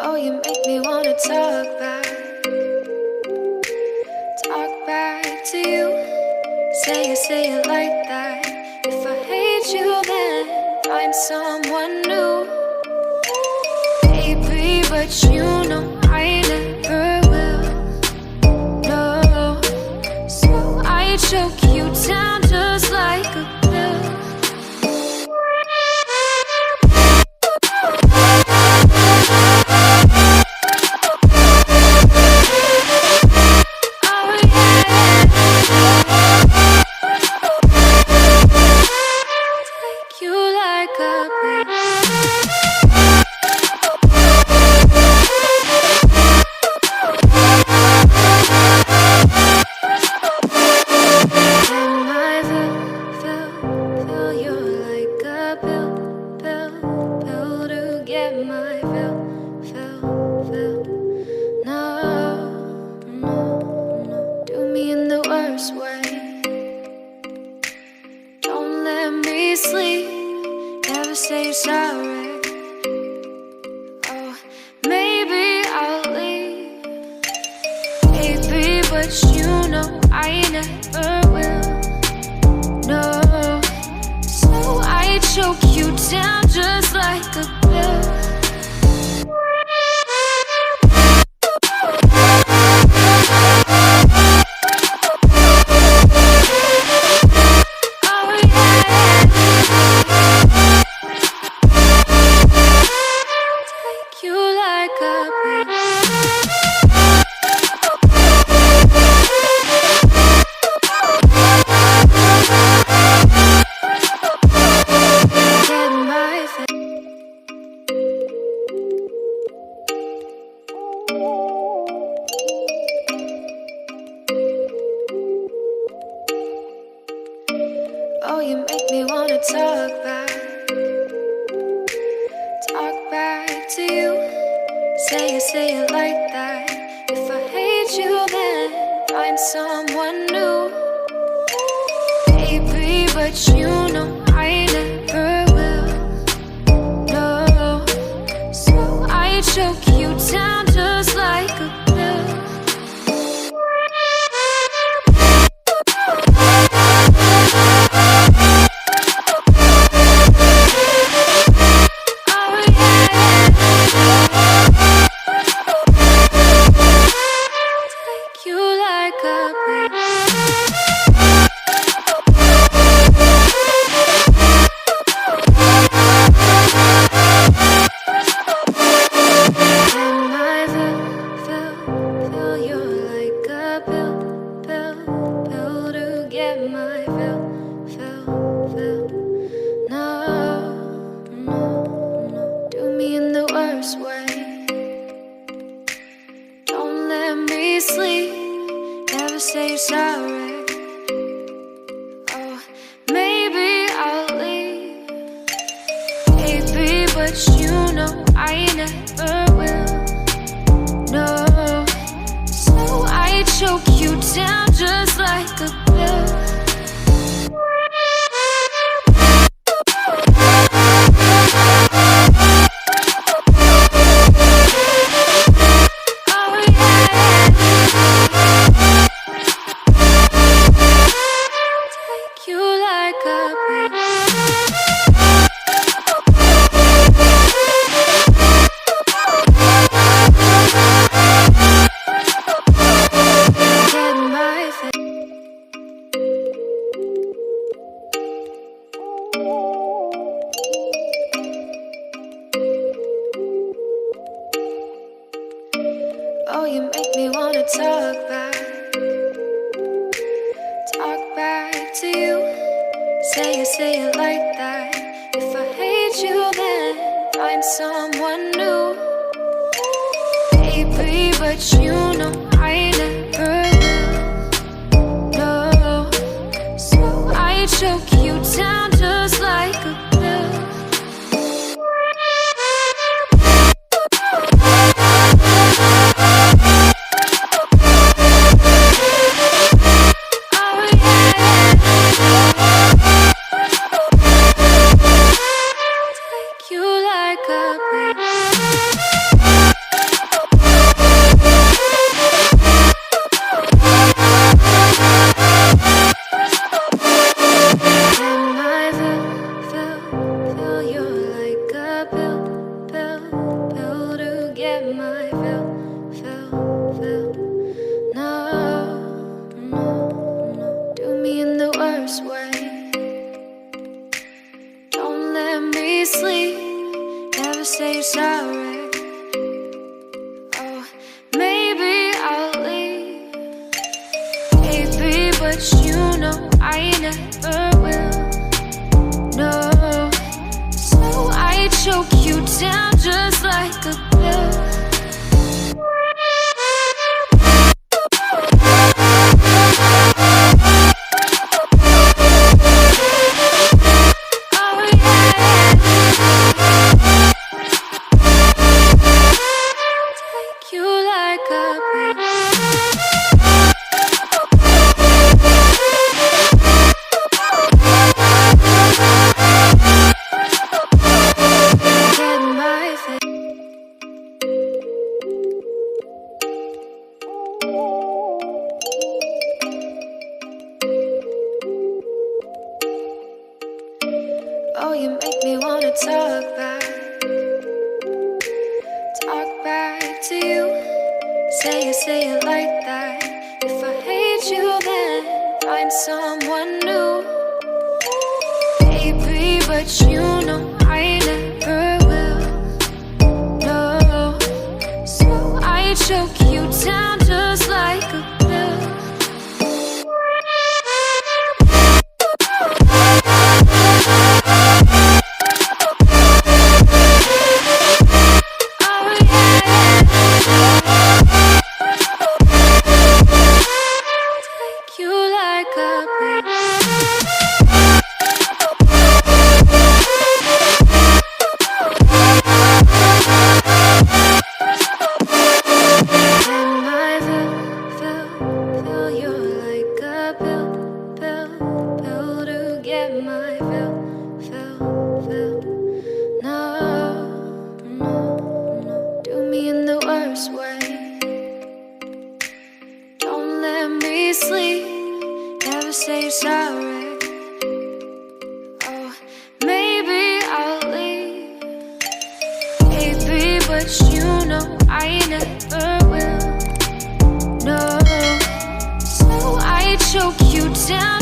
Oh, you make me wanna talk back to you. Say it like that. If I hate you, then find someone new. Baby, but you know I never will. No, so I choke you down just like a pill. Sleep, never say you're sorry. Oh, maybe I'll leave, baby, but you know I never will. No, so I choke you down just like a pill. Oh, you make me wanna talk back to you. Say it like that. If I hate you, then find someone new. Baby, but you know I never will. No, so I choke you down just like a pill. Sleep, never say you're sorry. Oh, maybe I'll leave, baby, but you know I never will. No, so I choke you down just like a pill. Oh, you make me wanna talk back to you. Say it like that. If I hate you, then find someone new. Baby, but you know I never will. No, so I choke you down just like a pill. my fill. No, no, no. Do me in the worst way. Don't let me sleep. Never say you're sorry. Oh, maybe I'll leave. Maybe, but you know I never will. No, so I choke you down just like a pill. Oh, you make me wanna talk back to you. Say it like that. If I hate you, then find someone new. Baby, but you know I never will. No, so I choke you down just like a pill. Sleep, never say you're sorry. Oh, maybe I'll leave. Maybe, but you know I never will. No, so I choke you down